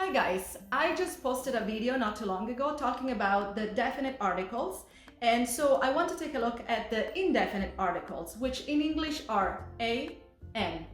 Hi guys, I just posted a video not too long ago talking about the definite articles, and so I want to take a look at the indefinite articles, which in English are a, an.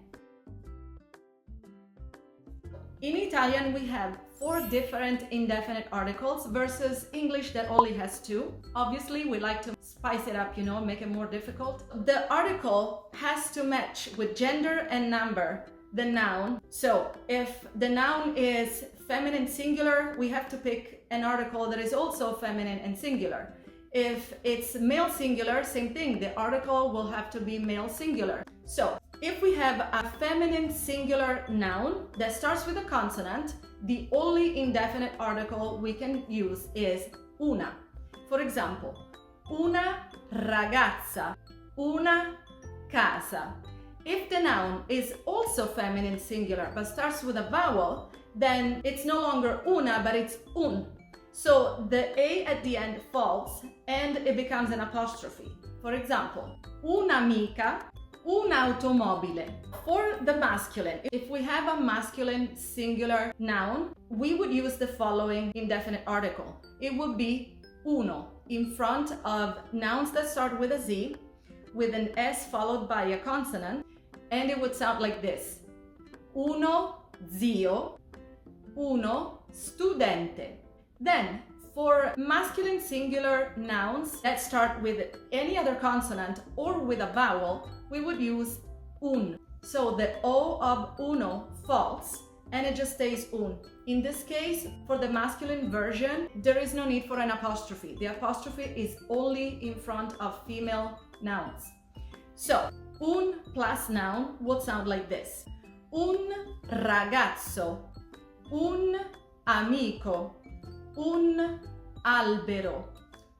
In Italian we have 4 different indefinite articles versus English that only has 2. Obviously we like to spice it up, make it more difficult. The article has to match with gender and number the noun. So if the noun is feminine singular, we have to pick an article that is also feminine and singular. If it's male singular, same thing, the article will have to be male singular. So if we have a feminine singular noun that starts with a consonant, the only indefinite article we can use is una. For example, una ragazza, una casa. If the noun is also feminine singular but starts with a vowel, then it's no longer una but it's un. So the a at the end falls and it becomes an apostrophe. For example, un'amica, un'automobile. For the masculine, if we have a masculine singular noun, we would use the following indefinite article. It would be uno in front of nouns that start with a Z, with an S followed by a consonant, and it would sound like this. Uno zio, uno studente. Then, for masculine singular nouns that start with any other consonant or with a vowel, we would use un. So the O of uno falls and it just stays un. In this case, for the masculine version, there is no need for an apostrophe. The apostrophe is only in front of female nouns. So, un plus noun would sound like this. Un ragazzo, un amico, un albero.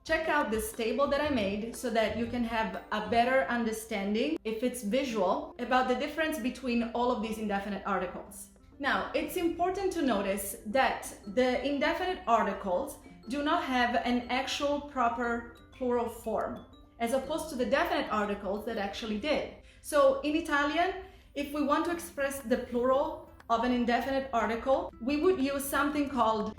Check out this table that I made so that you can have a better understanding, if it's visual, about the difference between all of these indefinite articles. Now, it's important to notice that the indefinite articles do not have an actual proper plural form, as opposed to the definite articles that actually did. So in Italian, if we want to express the plural of an indefinite article, we would use something called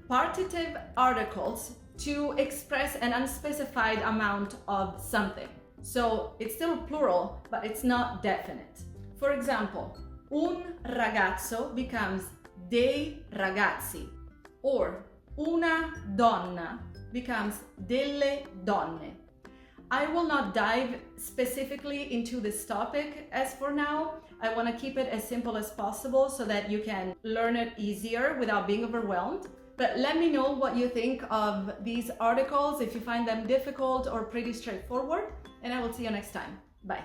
partitive articles to express an unspecified amount of something. So it's still plural, but it's not definite. For example, un ragazzo becomes dei ragazzi, or una donna becomes delle donne. I will not dive specifically into this topic as for now. I want to keep it as simple as possible so that you can learn it easier without being overwhelmed. But let me know what you think of these articles, if you find them difficult or pretty straightforward, and I will see you next time. Bye.